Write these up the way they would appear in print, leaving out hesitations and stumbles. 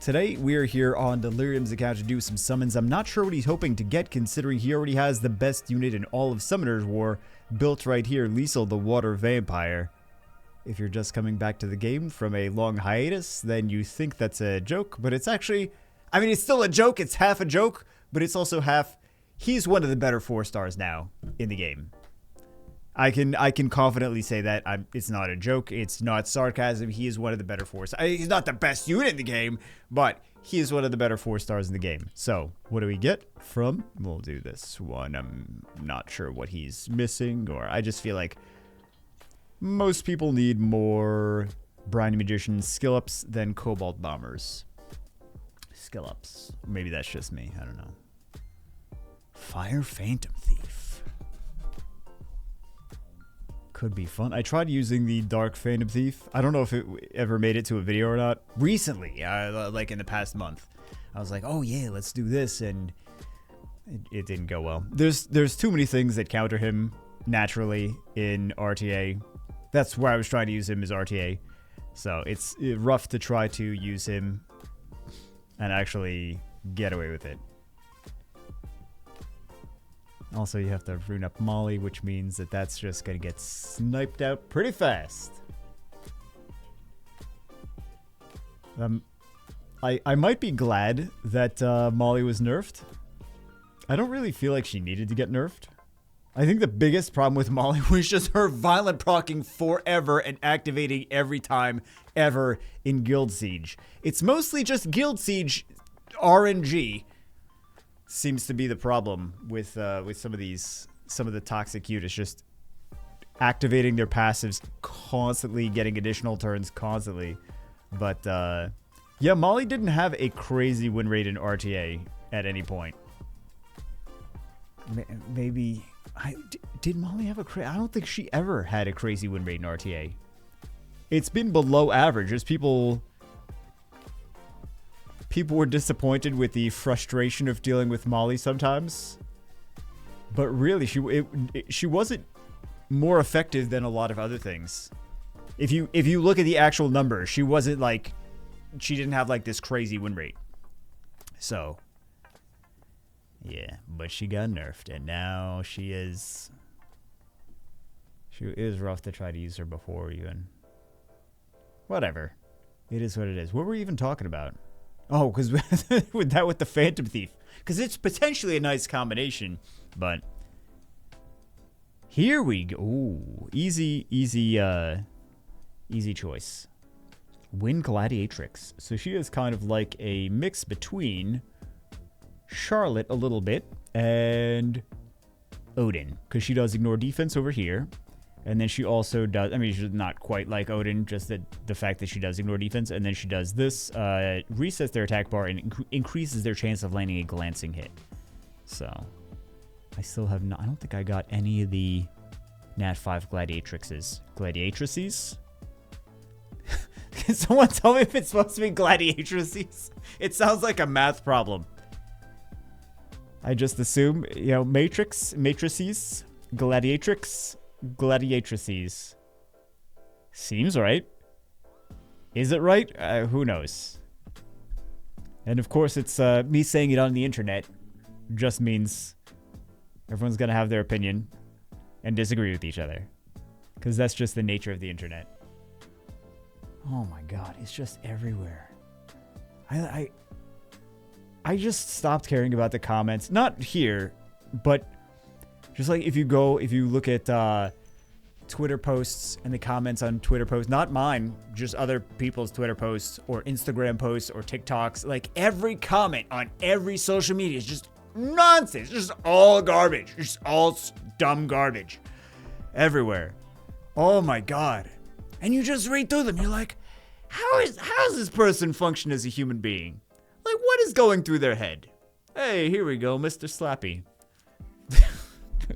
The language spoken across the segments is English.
Today we are here on Delirium's account to do some summons. I'm not sure what he's hoping to get, considering he already has the best unit in all of Summoner's War built right here, Liesel the Water Vampire. If you're just coming back to the game from a long hiatus, then you think that's a joke, but it's actually, I mean, it's still a joke. It's half a joke, but it's also half, he's one of the better 4-stars now in the game. I can confidently say that. It's not a joke. It's not sarcasm. He is one of the better 4-stars. He's not the best unit in the game, but he is one of the better 4-stars in the game. So, what do we get from? We'll do this one. I'm not sure what he's missing, or I just feel like most people need more Briny Magician skill ups than Cobalt Bombers. Skill ups. Maybe that's just me. I don't know. Fire Phantom Thief. Could be fun. I tried using the Dark Phantom Thief. I don't know if it ever made it to a video or not. Recently, like in the past month, I was like, oh yeah, let's do this, and it didn't go well. There's too many things that counter him naturally in RTA. That's why I was trying to use him as RTA. So it's rough to try to use him and actually get away with it. Also, you have to rune up Molly, which means that that's just going to get sniped out pretty fast. I might be glad that Molly was nerfed. I don't really feel like she needed to get nerfed. I think the biggest problem with Molly was just her violent proccing forever and activating every time ever in Guild Siege. It's mostly just Guild Siege RNG. Seems to be the problem with some of the toxic units, just activating their passives constantly, getting additional turns constantly. But yeah, Molly didn't have a crazy win rate in RTA at any point. Maybe did Molly have a crazy? I don't think she ever had a crazy win rate in RTA. It's been below average. As people were disappointed with the frustration of dealing with Molly sometimes. But really, she wasn't more effective than a lot of other things. If you look at the actual numbers, she wasn't like, she didn't have like this crazy win rate. So, yeah, but she got nerfed, and now she is rough to try to use her before even. Whatever. It is what it is. What were we even talking about? Oh, because with the Phantom Thief. Because it's potentially a nice combination, but here we go. Ooh, easy choice. Win Gladiatrix. So she is kind of like a mix between Charlotte a little bit and Odin, because she does ignore defense over here. And then she also does, I mean, she's not quite like Odin, just the fact that she does ignore defense. And then she does this, resets their attack bar and increases their chance of landing a glancing hit. So, I still have not, I don't think I got any of the Nat 5 Gladiatrixes. Gladiatrices? Can someone tell me if it's supposed to be Gladiatrices? It sounds like a math problem. I just assume, you know, matrices, Gladiatrix. Gladiatrices. Seems right. Is it right? Who knows? And of course, it's me saying it on the internet just means everyone's gonna have their opinion and disagree with each other, because that's just the nature of the internet. Oh my god, it's just everywhere. I just stopped caring about the comments. Not here, but just like if you look at Twitter posts and the comments on Twitter posts, not mine, just other people's Twitter posts or Instagram posts or TikToks, like every comment on every social media is just nonsense. Just all garbage. Just all dumb garbage. Everywhere. Oh my god. And you just read through them. You're like, how does this person function as a human being? Like, what is going through their head? Hey, here we go, Mr. Slappy.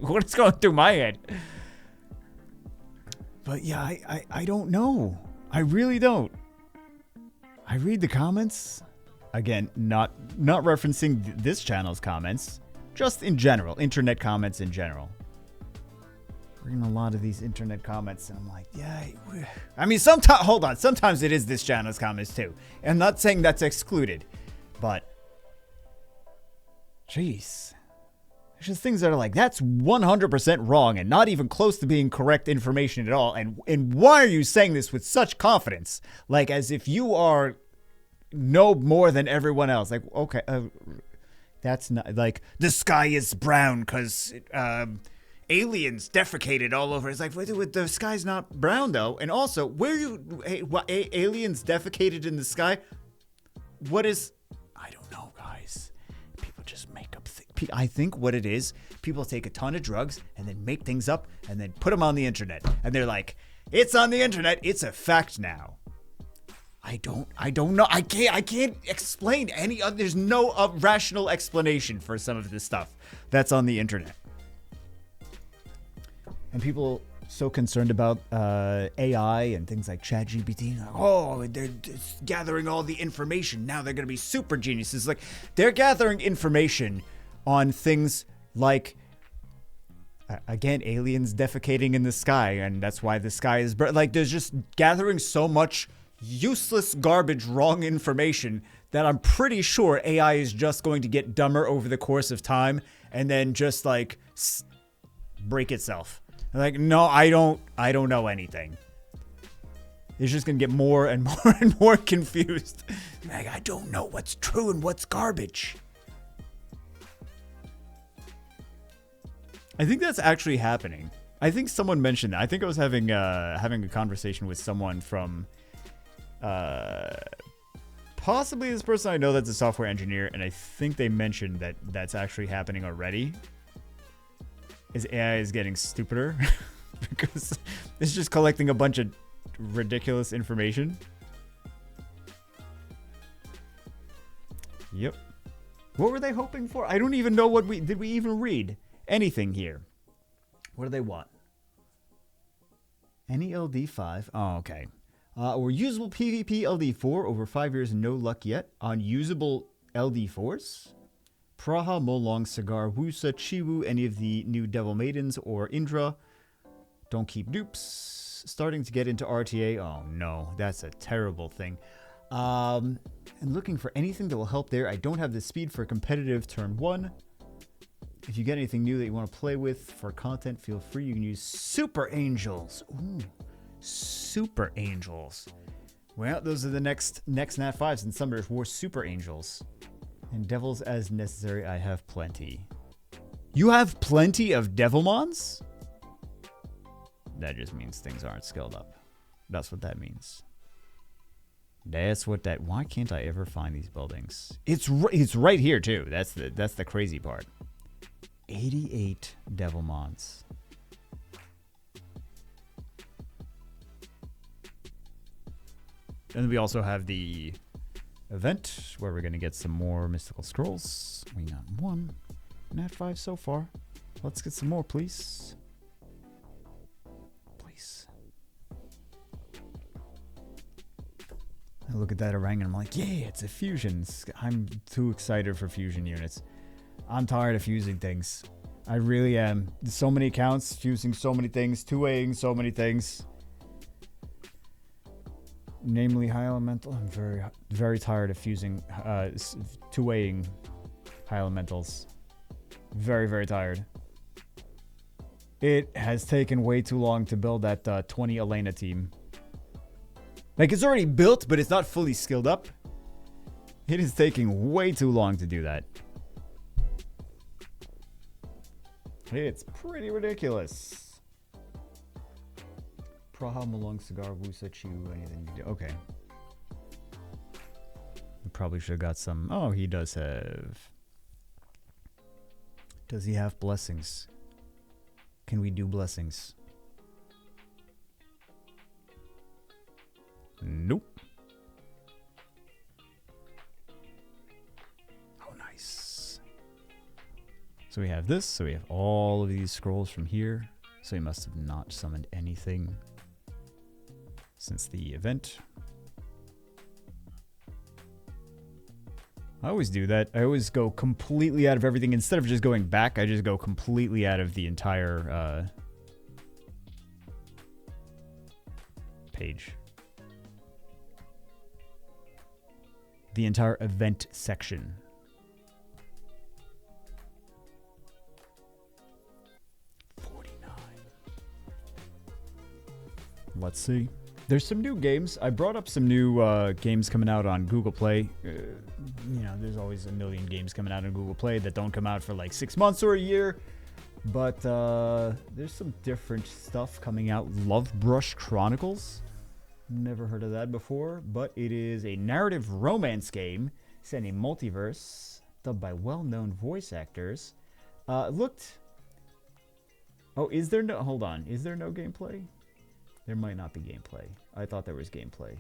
What is going through my head? But yeah, I don't know. I really don't. I read the comments. Again, not referencing this channel's comments. Just in general. Internet comments in general. reading a lot of these internet comments, and I'm like, yeah. I mean, sometimes, hold on. Sometimes it is this channel's comments, too. I'm not saying that's excluded, but, jeez. There's just things that are like, that's 100% wrong and not even close to being correct information at all. And why are you saying this with such confidence? Like, as if you are know more than everyone else. Like, okay, that's not, like, the sky is brown because aliens defecated all over. It's like, wait, the sky's not brown, though. And also, where aliens defecated in the sky? What is... I don't know, guys. People just make up things. I think what it is, people take a ton of drugs and then make things up and then put them on the internet. And they're like, it's on the internet. It's a fact now. I don't know. I can't explain any other. There's no rational explanation for some of this stuff that's on the internet. And people so concerned about AI and things like ChatGPT. Like, oh, they're gathering all the information. Now they're going to be super geniuses. Like, they're gathering information on things like, again, aliens defecating in the sky, and that's why the sky is like, there's just gathering so much useless garbage, wrong information that I'm pretty sure AI is just going to get dumber over the course of time and then just like break itself. Like, no, I don't know anything. It's just gonna get more and more and more confused. Like, I don't know what's true and what's garbage. I think that's actually happening. I think someone mentioned that. I think I was having a conversation with someone from possibly this person I know that's a software engineer, and I think they mentioned that that's actually happening already. Is AI is getting stupider because it's just collecting a bunch of ridiculous information. Yep. What were they hoping for? I don't even know what did we even read anything here. What do they want? Any LD5? Oh, okay. Or usable PvP LD4 over 5 years, no luck yet. On usable LD4s? Praha, Molong, Cigar, Wusa, Chiwu, any of the new Devil Maidens, or Indra. Don't keep dupes. Starting to get into RTA. Oh no, that's a terrible thing. And looking for anything that will help there. I don't have the speed for competitive turn 1. If you get anything new that you want to play with for content, feel free. You can use Super Angels. Ooh, Super Angels. Well, those are the next Nat 5s in Summer's War Super Angels. And Devils as necessary, I have plenty. You have plenty of Devilmons? That just means things aren't skilled up. That's what that means. That's what that... Why can't I ever find these buildings? It's right here, too. That's the crazy part. 88 Devilmons. And then we also have the event where we're going to get some more mystical scrolls. We got 1. Nat 5 so far. Let's get some more, please. Please. I look at that Orang and I'm like, yeah, it's a fusion. I'm too excited for fusion units. I'm tired of fusing things. I really am. There's so many accounts, fusing so many things, 2Aing so many things. Namely, high elemental. I'm very, very tired of fusing, 2Aing high elementals. Very, very tired. It has taken way too long to build that 20 Elena team. Like, it's already built, but it's not fully skilled up. It is taking way too long to do that. It's pretty ridiculous. Praha, Malong, Cigar, Wusa, Chu, anything you do. Okay. We probably should have got some... Oh, he does have... Does he have blessings? Can we do blessings? Nope. Oh, nice. So we have this. So we have all of these scrolls from here. So he must have not summoned anything since the event. I always do that. I always go completely out of everything. Instead of just going back, I just go completely out of the entire page. The entire event section. Let's see. There's some new games. I brought up some new games coming out on Google Play. There's always a million games coming out on Google Play that don't come out for like 6 months or a year. But there's some different stuff coming out. Love Brush Chronicles. Never heard of that before. But it is a narrative romance game set in a multiverse, dubbed by well-known voice actors. Looked... Oh, is there no... Hold on. Is there no gameplay? There might not be gameplay. I thought there was gameplay.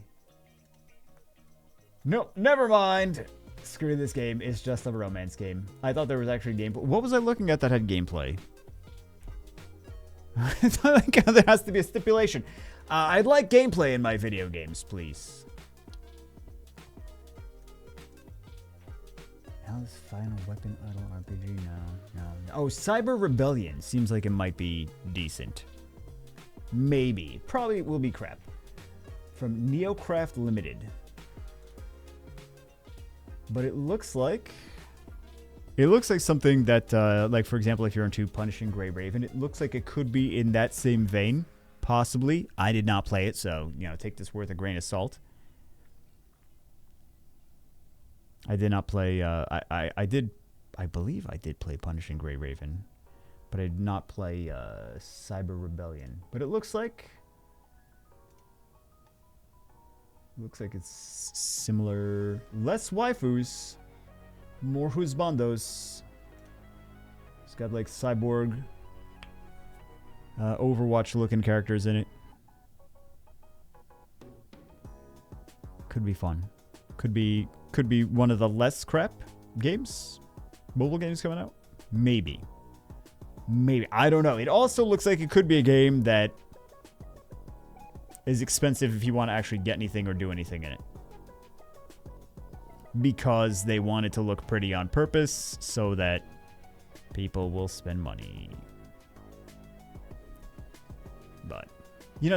Nope, never mind. Screw this game. It's just a romance game. I thought there was actually gameplay. What was I looking at that had gameplay? There has to be a stipulation. I'd like gameplay in my video games, please. How's Final Weapon Idol RPG? No. Oh, Cyber Rebellion. Seems like it might be decent. Maybe. Probably will be crap. From Neocraft Limited. But it looks like something that, like, for example, if you're into Punishing Gray Raven, it looks like it could be in that same vein. Possibly. I did not play it, so, take this with a grain of salt. I did not play, I believe I did play Punishing Gray Raven. But I did not play Cyber Rebellion. But it looks like it's similar. Less waifus, more husbandos. It's got like cyborg, Overwatch-looking characters in it. Could be fun. Could be one of the less crap games, mobile games coming out. Maybe. I don't know. It also looks like it could be a game that is expensive if you want to actually get anything or do anything in it. Because they want it to look pretty on purpose so that people will spend money. But,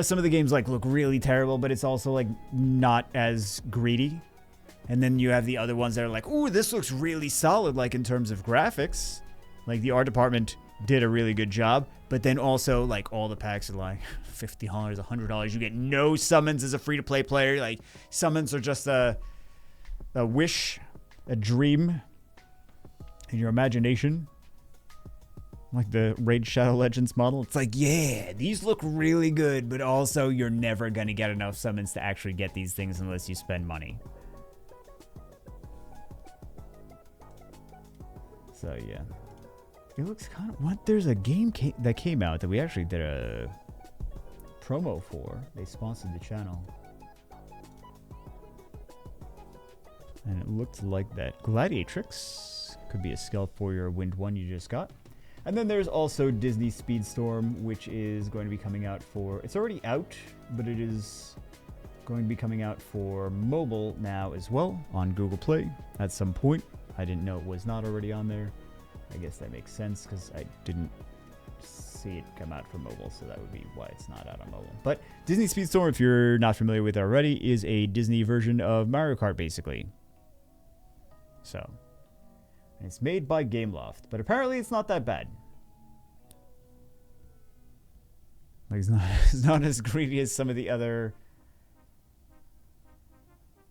some of the games like look really terrible, but it's also like not as greedy. And then you have the other ones that are like, ooh, this looks really solid, like in terms of graphics. Like the art department did a really good job, but then also like all the packs are like $50, $100. You get no summons as a free-to-play player. Like summons are just a wish, a dream in your imagination. Like the Raid Shadow Legends model. It's like, yeah, these look really good, but also you're never going to get enough summons to actually get these things unless you spend money. So yeah. It looks kind of... What? There's a game that came out that we actually did a promo for. They sponsored the channel. And it looked like that. Gladiatrix could be a Stealth Warrior Wind 1 you just got. And then there's also Disney Speedstorm, which is going to be coming out for... It's already out, but it is going to be coming out for mobile now as well on Google Play at some point. I didn't know it was not already on there. I guess that makes sense because I didn't see it come out for mobile, so that would be why it's not out on mobile. But Disney Speedstorm, if you're not familiar with it already, is a Disney version of Mario Kart, basically. So, and it's made by Gameloft, but apparently it's not that bad. Like it's not as greedy as some of the other.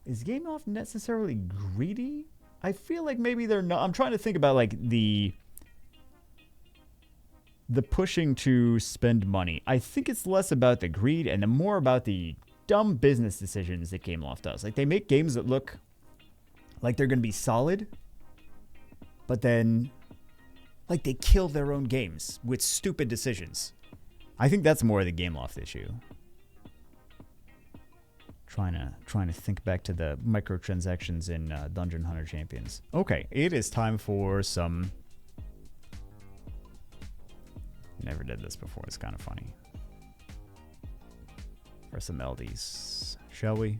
Is Gameloft necessarily greedy? I feel like maybe they're not. I'm trying to think about like the pushing to spend money. I think it's less about the greed and more about the dumb business decisions that Gameloft does. Like they make games that look like they're going to be solid, but then like they kill their own games with stupid decisions. I think that's more of the Gameloft issue. Trying to think back to the microtransactions in Dungeon Hunter Champions. Okay, it is time for some... Never did this before. It's kind of funny. For some LDs. Shall we?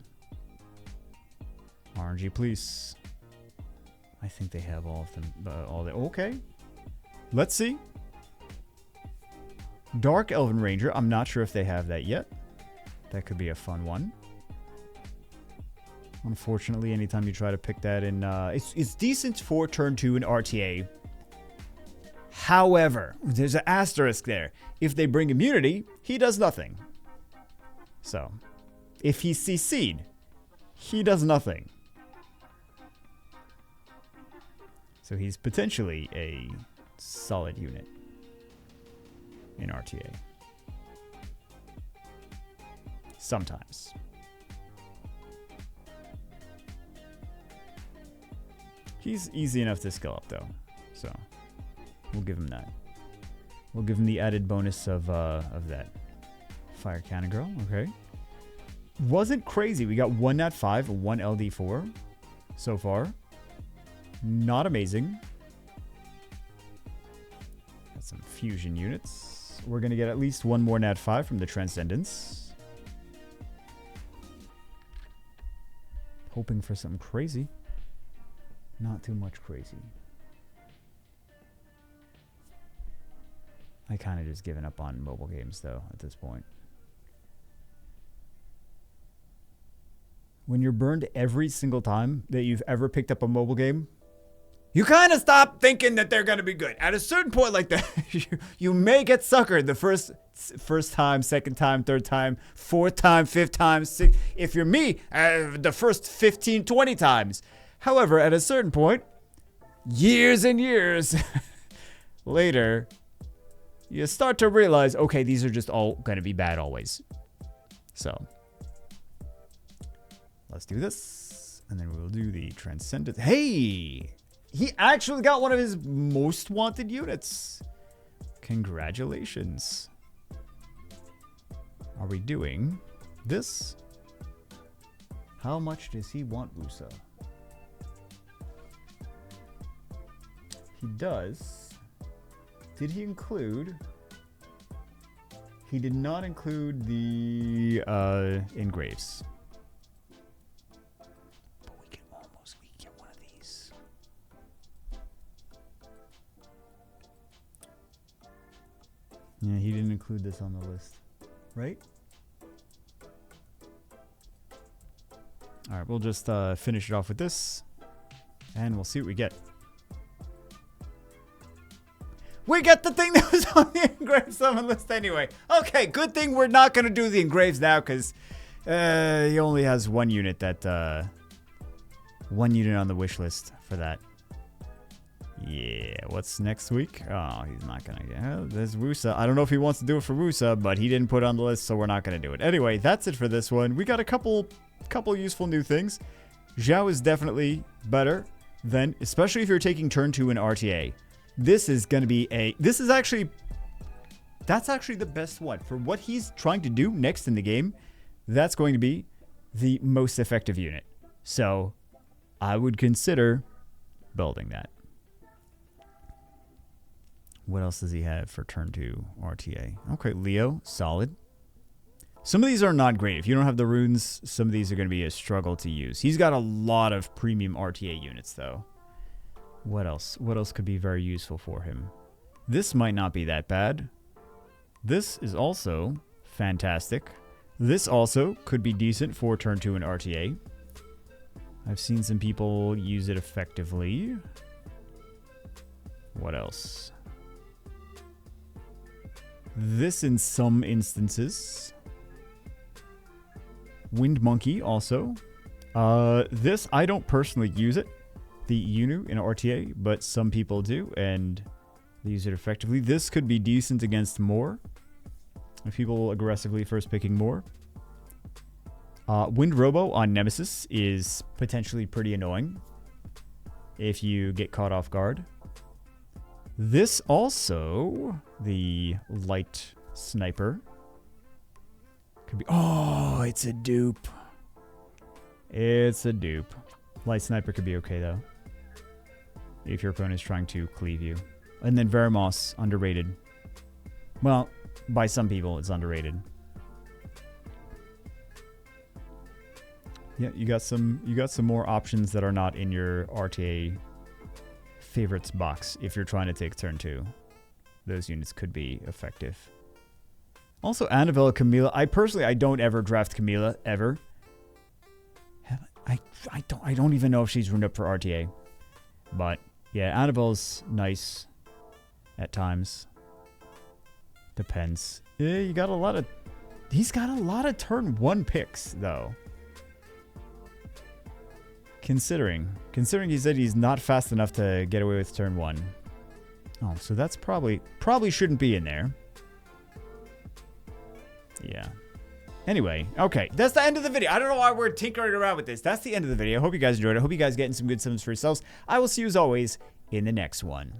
RNG, please. I think they have all of them. Okay. Let's see. Dark Elven Ranger. I'm not sure if they have that yet. That could be a fun one. Unfortunately, anytime you try to pick that in... it's decent for turn 2 in RTA. However, there's an asterisk there. If they bring immunity, he does nothing. So, if he's CC'd, he does nothing. So he's potentially a solid unit in RTA. Sometimes. He's easy enough to skill up, though. So, we'll give him that. We'll give him the added bonus of that. Fire Cannon Girl, okay. Wasn't crazy. We got 1 Nat 5, 1 LD4 so far. Not amazing. Got some fusion units. We're going to get at least 1 more Nat 5 from the Transcendence. Hoping for something crazy. Not too much crazy. I kind of just given up on mobile games, though, at this point. When you're burned every single time that you've ever picked up a mobile game, you kind of stop thinking that they're going to be good. At a certain point like that, you may get suckered the first time, second time, third time, fourth time, fifth time, sixth. If you're me, the first 15, 20 times. However, at a certain point, years and years later, you start to realize, okay, these are just all going to be bad always. So, let's do this. And then we'll do the Transcendence. Hey! He actually got one of his most wanted units. Congratulations. Are we doing this? How much does he want, Wusa? He does. Did he include? He did not include the engraves. But we can get one of these. Yeah, he didn't include this on the list, right? All right, we'll just finish it off with this, and we'll see what we get. We get the thing that was on the engraved summon list anyway. Okay, good thing we're not going to do the engraves now, because he only has one unit that, one unit on the wish list for that. Yeah, what's next week? Oh, he's not going to get... there's Wusa. I don't know if he wants to do it for Wusa, but he didn't put it on the list, so we're not going to do it. Anyway, that's it for this one. We got a couple useful new things. Zhao is definitely better than, especially if you're taking turn 2 in RTA. This is going to be that's actually the best one. For what he's trying to do next in the game, that's going to be the most effective unit. So, I would consider building that. What else does he have for turn 2 RTA? Okay, Leo, solid. Some of these are not great. If you don't have the runes, some of these are going to be a struggle to use. He's got a lot of premium RTA units, though. What else? What else could be very useful for him? This might not be that bad. This is also fantastic. This also could be decent for turn 2 in RTA. I've seen some people use it effectively. What else? This in some instances. Wind Monkey also. This, I don't personally use it. The Yunu in RTA, but some people do, and they use it effectively. This could be decent against Moore. If people aggressively first picking Moore. Wind Robo on Nemesis is potentially pretty annoying if you get caught off guard. This also, the Light Sniper, could be... Oh, it's a dupe. It's a dupe. Light Sniper could be okay, though, if your opponent is trying to cleave you. And then Veramos, underrated. Well, by some people, it's underrated. Yeah, you got some more options that are not in your RTA favorites box if you're trying to take turn 2. Those units could be effective. Also, Annabelle, Camila. I personally, I don't ever draft Camila, ever. I don't even know if she's runed up for RTA. But, yeah, Annabelle's nice at times. Depends. Yeah, you got a lot of... He's got a lot of turn 1 picks, though. Considering he said he's not fast enough to get away with turn 1. Oh, so that's probably shouldn't be in there. Yeah. Anyway, okay. That's the end of the video. I don't know why we're tinkering around with this. That's the end of the video. I hope you guys enjoyed it. I hope you guys getting some good summons for yourselves. I will see you as always in the next one.